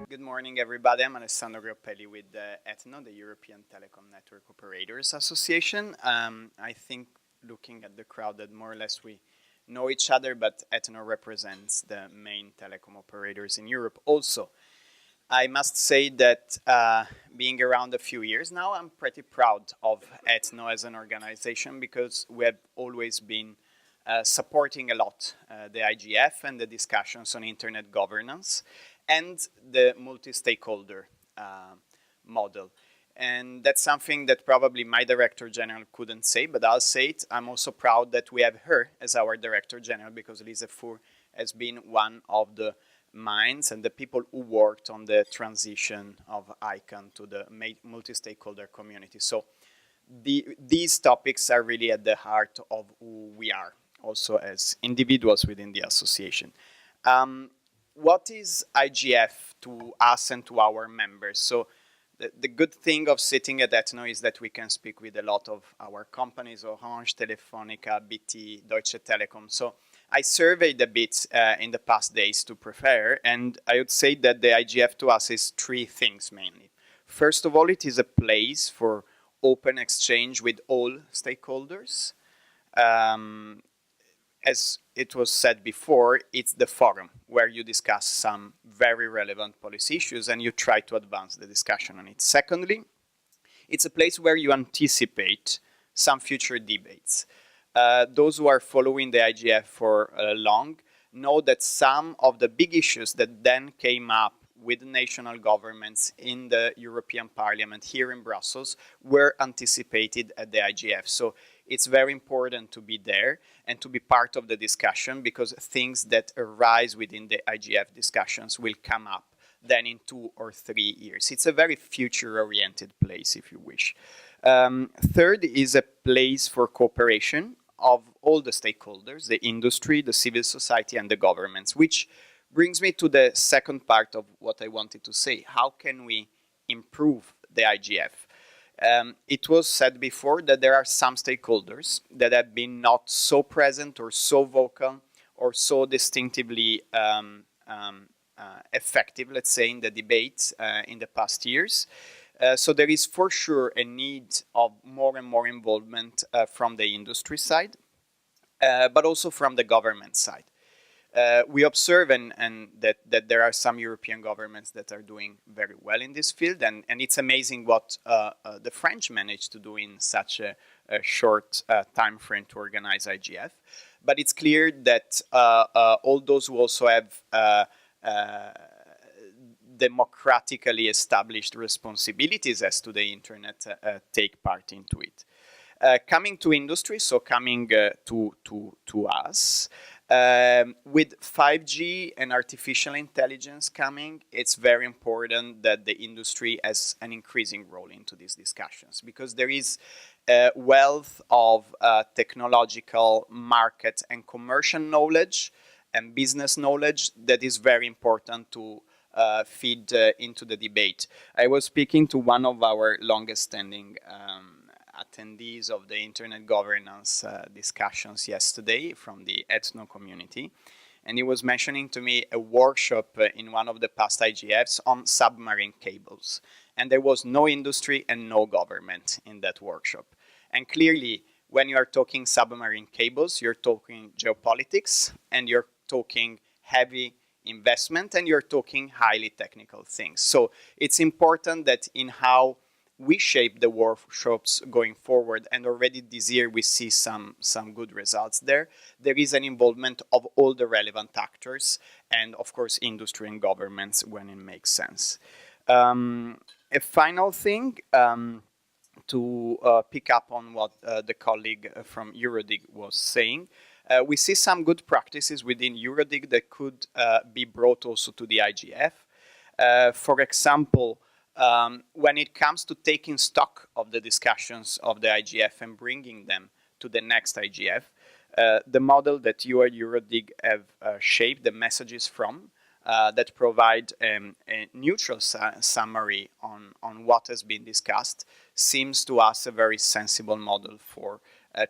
Good morning, everybody. I'm Alessandro Gropelli with ETNO, the European Telecom Network Operators Association. I think, looking at the crowd, that more or less we know each other, but ETNO represents the main telecom operators in Europe. Also, I must say that being around a few years now, I'm pretty proud of ETNO as an organization because we have always been supporting a lot the IGF and the discussions on internet governance and the multi-stakeholder model. And that's something that probably my Director General couldn't say, but I'll say it. I'm also proud that we have her as our Director General because Lise Fur has been one of the minds and the people who worked on the transition of ICANN to the multi-stakeholder community. So these topics are really at the heart of who we are, also as individuals within the association. What is IGF to us and to our members? So the good thing of sitting at ETNO is that we can speak with a lot of our companies, Orange, Telefonica, BT, Deutsche Telekom. So I surveyed a bit in the past days to prepare, and I would say that the IGF to us is three things mainly. First of all, it is a place for open exchange with all stakeholders. As it was said before, it's the forum where you discuss some very relevant policy issues and you try to advance the discussion on it. Secondly, it's a place where you anticipate some future debates. Those who are following the IGF for long know that some of the big issues that then came up with national governments in the European Parliament here in Brussels were anticipated at the IGF. So it's very important to be there and to be part of the discussion because things that arise within the IGF discussions will come up then in 2 or 3 years. It's a very future-oriented place, if you wish. Third is a place for cooperation of all the stakeholders, the industry, the civil society, and the governments, which brings me to the second part of what I wanted to say. How can we improve the IGF? It was said before that there are some stakeholders that have been not so present or so vocal or so distinctively effective, let's say, in the debate in the past years. So there is for sure a need of more and more involvement from the industry side, but also from the government side. We observe that there are some European governments that are doing very well in this field, and it's amazing what the French managed to do in such a short time frame to organize IGF. But it's clear that all those who also have democratically established responsibilities as to the internet take part into it. Coming to industry, so coming to us, with 5G and artificial intelligence coming, it's very important that the industry has an increasing role into these discussions because there is a wealth of technological, market, and commercial knowledge and business knowledge that is very important to feed into the debate. I was speaking to one of our longest standing attendees of the internet governance discussions yesterday from the ETNO community, and he was mentioning to me a workshop in one of the past IGFs on submarine cables, and there was no industry and no government in that workshop. And clearly, when you are talking submarine cables, you're talking geopolitics, and you're talking heavy investment, and you're talking highly technical things. So it's important that in how we shape the workshops going forward, and already this year we see some good results there. There is an involvement of all the relevant actors, and of course industry and governments when it makes sense. A final thing to pick up on what the colleague from Eurodig was saying. We see some good practices within Eurodig that could be brought also to the IGF. For example, when it comes to taking stock of the discussions of the IGF and bringing them to the next IGF, the model that you at Eurodig have shaped, the messages from, that provide a neutral summary on what has been discussed, seems to us a very sensible model for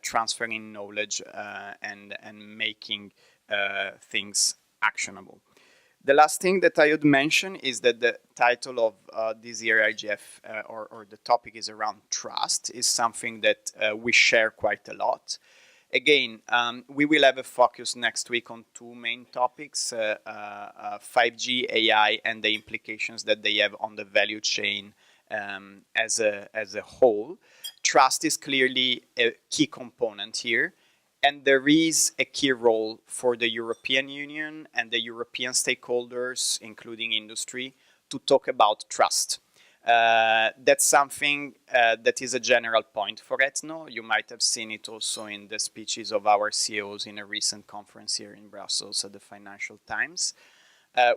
transferring knowledge and making things actionable. The last thing that I would mention is that the title of this year IGF, or the topic is around trust, is something that we share quite a lot. Again, we will have a focus next week on two main topics, 5G, AI, and the implications that they have on the value chain as a whole. Trust is clearly a key component here. And there is a key role for the European Union and the European stakeholders, including industry, to talk about trust. That's something that is a general point for ETNO. You might have seen it also in the speeches of our CEOs in a recent conference here in Brussels at the Financial Times.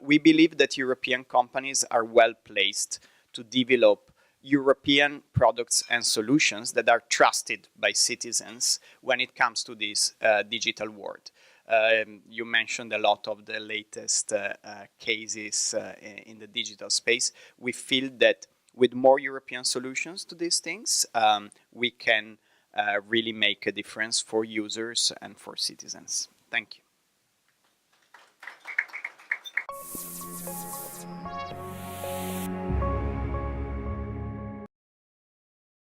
We believe that European companies are well placed to develop European products and solutions that are trusted by citizens when it comes to this digital world. You mentioned a lot of the latest cases in the digital space. We feel that with more European solutions to these things, we can really make a difference for users and for citizens. Thank you.